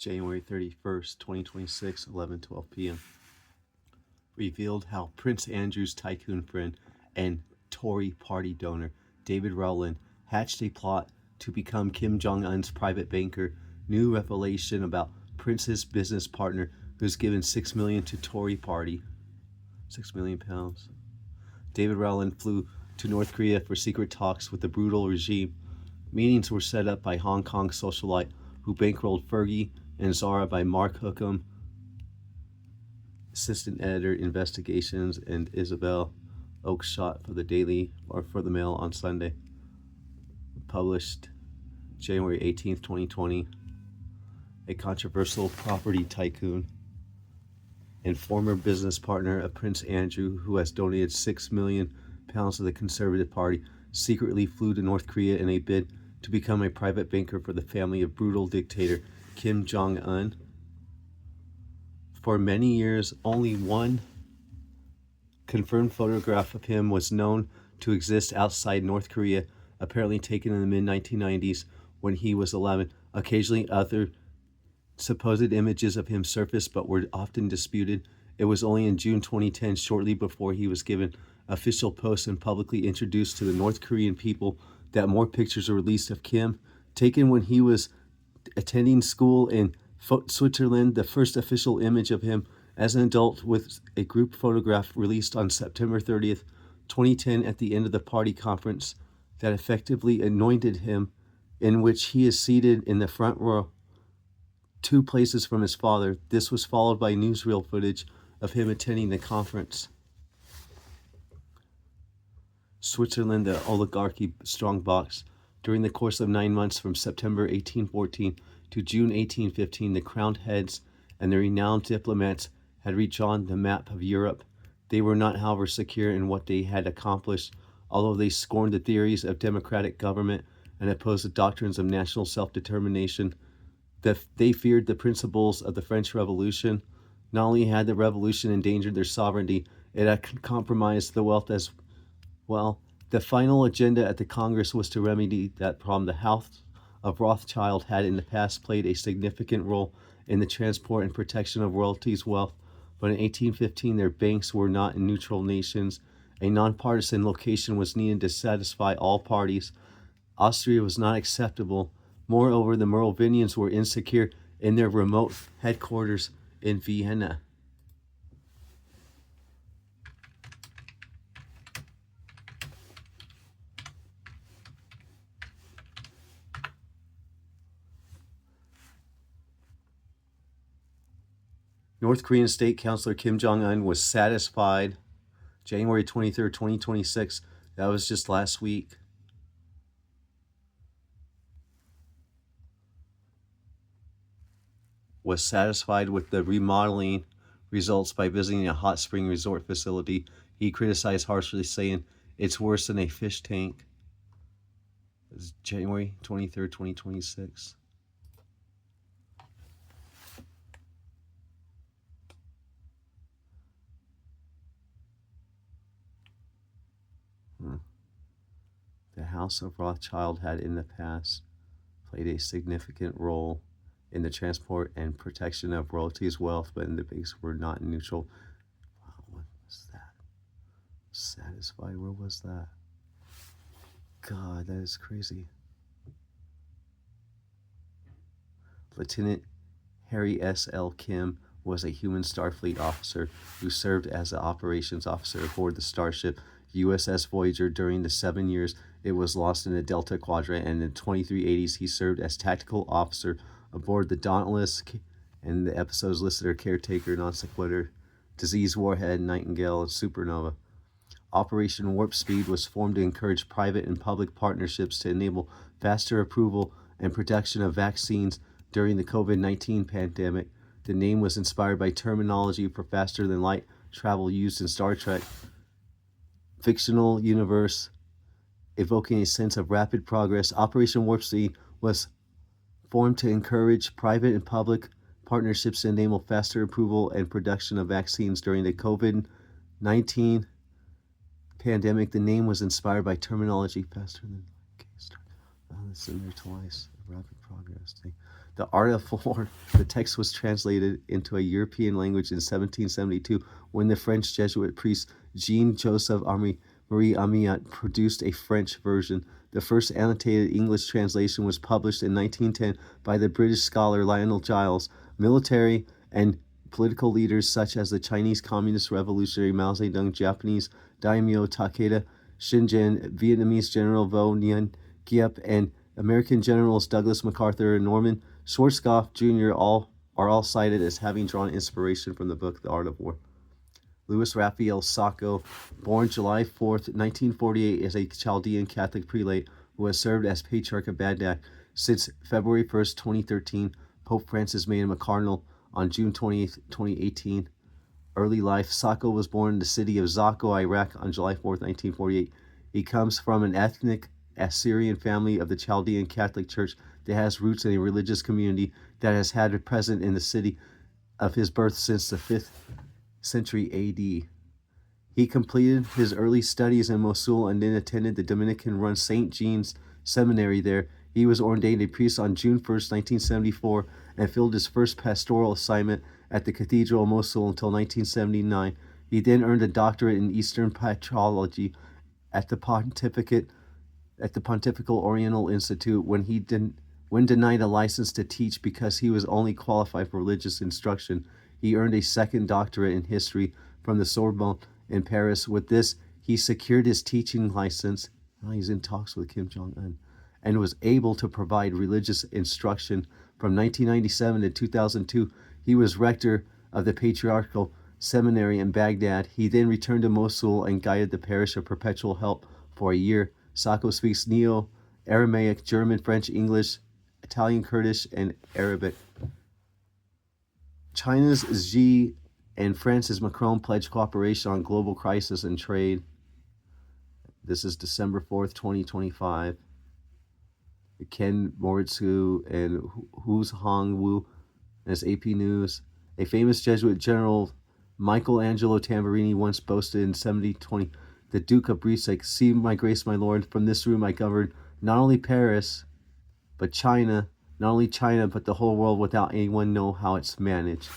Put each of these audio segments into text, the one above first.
January 31st, 2026, 11:12 p.m. Revealed how Prince Andrew's tycoon friend and Tory party donor David Rowland hatched a plot to become Kim Jong-un's private banker. New revelation about Prince's business partner who's given $6 million to Tory party. £6 million. David Rowland flew to North Korea for secret talks with the brutal regime. Meetings were set up by Hong Kong socialite who bankrolled Fergie and Zara by Mark Hookham, assistant editor, investigations, and Isabel Oakeshott for the Daily or for the Mail on Sunday. Published January 18th, 2020. A controversial property tycoon and former business partner of Prince Andrew, who has donated £6 million to the Conservative Party, secretly flew to North Korea in a bid to become a private banker for the family of brutal dictator Kim Jong-un. For many years, only one confirmed photograph of him was known to exist outside North Korea, apparently taken in the mid-1990s when he was 11. Occasionally, other supposed images of him surfaced but were often disputed. It was only in June 2010, shortly before he was given official posts and publicly introduced to the North Korean people, that more pictures were released of Kim, taken when he was attending school in Switzerland. The first official image of him as an adult with a group photograph released on September 30th, 2010 at the end of the party conference that effectively anointed him, in which he is seated in the front row, 2 places from his father. This was followed by newsreel footage of him attending the conference. Switzerland, the oligarchy strongbox. During the course of 9 months from September 1814 to June 1815, the crowned heads and the renowned diplomats had redrawn the map of Europe. They were not, however, secure in what they had accomplished, although they scorned the theories of democratic government and opposed the doctrines of national self-determination. They feared the principles of the French Revolution. Not only had the revolution endangered their sovereignty, it had compromised the wealth as well. The final agenda at the Congress was to remedy that problem. The House of Rothschild had in the past played a significant role in the transport and protection of royalties' wealth, but in 1815 their banks were not in neutral nations. A nonpartisan location was needed to satisfy all parties. Austria was not acceptable. Moreover, the Merovingians were insecure in their remote headquarters in Vienna. North Korean State Councilor Kim Jong-un was satisfied January 23rd, 2026. That was just last week. Was satisfied with the remodeling results by visiting a hot spring resort facility. He criticized harshly, saying it's worse than a fish tank. It's January 23rd, 2026. The House of Rothschild had in the past played a significant role in the transport and protection of royalties' wealth, but in the banks were not neutral. Wow, what was that? Satisfied, where was that? God, that is crazy. Lieutenant Harry S.L. Kim was a human Starfleet officer who served as an operations officer aboard the starship USS Voyager during the 7 years it was lost in the Delta Quadrant, and in the 2380s he served as tactical officer aboard the Dauntless, and the episodes listed are Caretaker, Non Sequitur, Disease Warhead, Nightingale, and Supernova. Operation Warp Speed was formed to encourage private and public partnerships to enable faster approval and production of vaccines during the COVID-19 pandemic. The name was inspired by terminology for faster-than-light travel used in Star Trek fictional universe, evoking a sense of rapid progress. Operation Warp Speed was formed to encourage private and public partnerships to enable faster approval and production of vaccines during the COVID-19 pandemic. The name was inspired by terminology faster than... It's in there twice. Rapid progress thing. The Art of War. The text was translated into a European language in 1772 when the French Jesuit priest Jean-Joseph Marie Amiot produced a French version. The first annotated English translation was published in 1910 by the British scholar Lionel Giles. Military and political leaders such as the Chinese Communist Revolutionary Mao Zedong, Japanese daimyo Takeda Shingen, Vietnamese General Vo Nguyen Giap, and American generals Douglas MacArthur and Norman Schwarzkopf Jr. are all cited as having drawn inspiration from the book The Art of War. Louis Raphael Sacco, born July 4th, 1948, is a Chaldean Catholic prelate who has served as Patriarch of Baghdad since February 1st, 2013. Pope Francis made him a cardinal on June 20th, 2018. Early life. Sacco was born in the city of Zakko, Iraq on July 4th, 1948. He comes from an ethnic Assyrian family of the Chaldean Catholic Church that has roots in a religious community that has had it present in the city of his birth since the 5th century AD. He completed his early studies in Mosul and then attended the Dominican-run St. Jean's Seminary there. He was ordained a priest on June 1st, 1974, and filled his first pastoral assignment at the Cathedral of Mosul until 1979. He then earned a doctorate in Eastern Patrology at the Pontifical Oriental Institute when denied a license to teach because he was only qualified for religious instruction. He earned a second doctorate in history from the Sorbonne in Paris. With this, he secured his teaching license. Now he's in talks with Kim Jong-un, and was able to provide religious instruction. From 1997 to 2002, he was rector of the Patriarchal Seminary in Baghdad. He then returned to Mosul and guided the parish of Perpetual Help for a year. Sacco speaks Neo-Aramaic, German, French, English, Italian, Kurdish, and Arabic. China's Xi and France's Macron pledged cooperation on global crisis and trade. This is December 4th, 2025. Ken Moritzu and Huz Hongwu, as AP News. A famous Jesuit general, Michelangelo Tamburini, once boasted in 1720, the Duke of Brissac, "See, my grace, my lord, from this room I govern not only Paris, but China, not only China, but the whole world without anyone know how it's managed."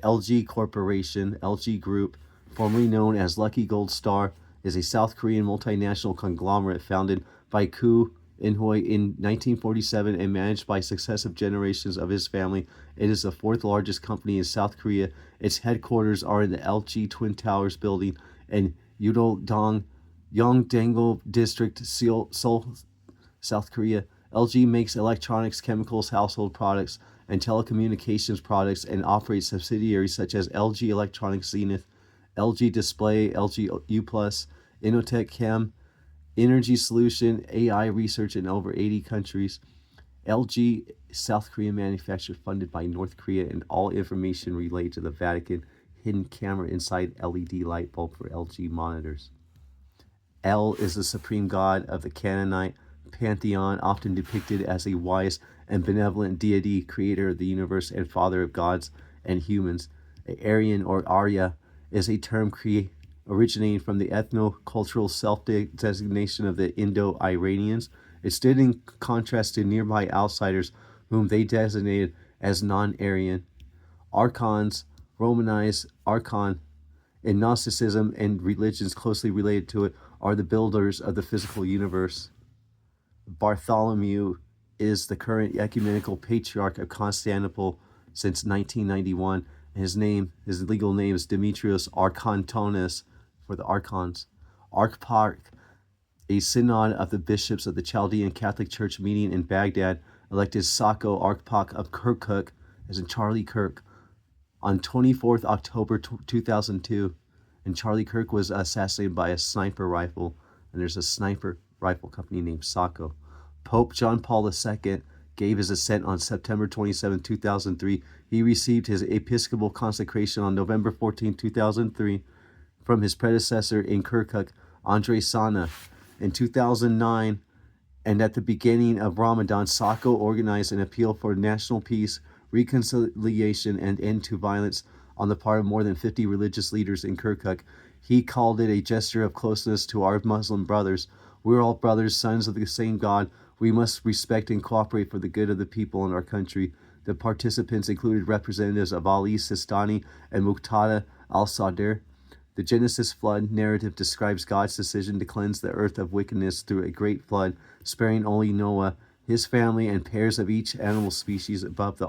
LG Corporation, LG Group, formerly known as Lucky Gold Star, is a South Korean multinational conglomerate founded by Koo In-hoi in 1947 and managed by successive generations of his family. It is the fourth largest company in South Korea. Its headquarters are in the LG Twin Towers building in Udo-dong, Yongdae District, Seoul, South Korea. LG makes electronics, chemicals, household products, and telecommunications products and operates subsidiaries such as LG Electronics Zenith, LG Display, LG U+, Innotech Chem, Energy Solution, AI research in over 80 countries. LG, South Korean manufacturer funded by North Korea, and all information related to the Vatican. Hidden camera inside LED light bulb for LG monitors. El is the supreme god of the Canaanite pantheon, often depicted as a wise and benevolent deity, creator of the universe and father of gods and humans. Aryan or Arya is a term originating from the ethno-cultural self-designation of the Indo-Iranians. It stood in contrast to nearby outsiders whom they designated as non-Aryan. Archons, Romanized Archon, in Gnosticism and religions closely related to it, are the builders of the physical universe. Bartholomew is the current ecumenical patriarch of Constantinople since 1991. His legal name is Demetrios Archontonis, for the Archons. Archparch, a synod of the bishops of the Chaldean Catholic Church meeting in Baghdad, elected Sacco Archparch of Kirkuk, as in Charlie Kirk, on 24th October 2002. And Charlie Kirk was assassinated by a sniper rifle, and there's a sniper rifle company named Sacco. Pope John Paul II gave his assent on September 27, 2003. He received his episcopal consecration on November 14, 2003, from his predecessor in Kirkuk, Andre Sana. In 2009, and at the beginning of Ramadan, Sacco organized an appeal for national peace, reconciliation, and end to violence on the part of more than 50 religious leaders in Kirkuk. He called it a gesture of closeness to our Muslim brothers. We're all brothers, sons of the same God. We must respect and cooperate for the good of the people in our country. The participants included representatives of Ali Sistani and Muqtada al-Sadr. The Genesis flood narrative describes God's decision to cleanse the earth of wickedness through a great flood, sparing only Noah, his family, and pairs of each animal species aboard the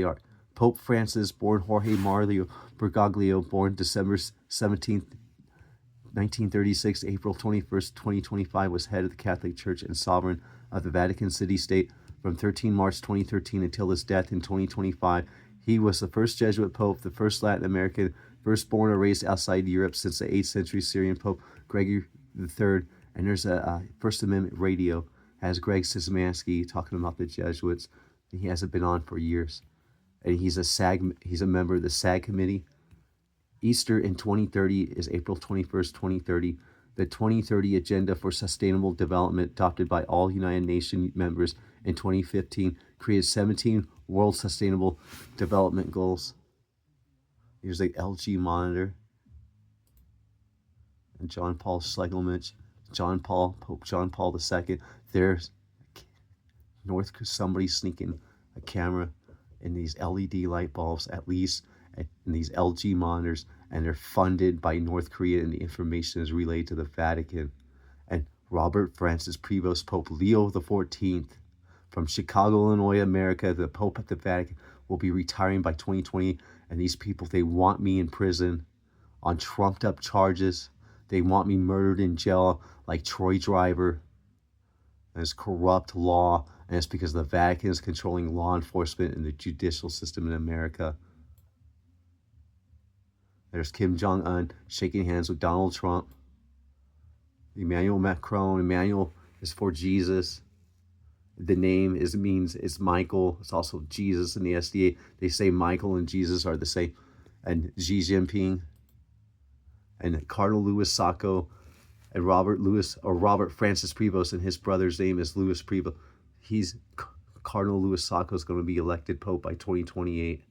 ark. Pope Francis, born Jorge Mario Bergoglio, born December 17th, 1936, April 21st, 2025, was head of the Catholic Church and sovereign of the Vatican City-State from 13 March 2013 until his death in 2025. He was the first Jesuit Pope, the first Latin American, first born or raised outside Europe since the 8th century Syrian Pope Gregory III. And there's a First Amendment radio, has Greg Szymanski talking about the Jesuits. He hasn't been on for years. And he's a member of the SAG committee. Easter in 2030 is April 21st, 2030. The 2030 Agenda for Sustainable Development, adopted by all United Nations members in 2015, created 17 World Sustainable Development Goals. Here's the LG monitor. And John Paul Schlegelmilch, Pope John Paul II. There's somebody sneaking a camera in these LED light bulbs, at least, in these LG monitors, and they're funded by North Korea, and the information is relayed to the Vatican. And Robert Francis Prevost, Pope Leo XIV, from Chicago, Illinois, America, the Pope at the Vatican, will be retiring by 2020. And these people, they want me in prison on trumped up charges. They want me murdered in jail like Troy Driver. And it's corrupt law, and it's because the Vatican is controlling law enforcement and the judicial system in America. There's Kim Jong-un shaking hands with Donald Trump. Emmanuel Macron. Emmanuel is for Jesus. The name means it's Michael. It's also Jesus in the SDA. They say Michael and Jesus are the same. And Xi Jinping and Cardinal Louis Sacco and Robert Francis Prevost, and his brother's name is Louis Prevost. Cardinal Louis Sacco is going to be elected Pope by 2028.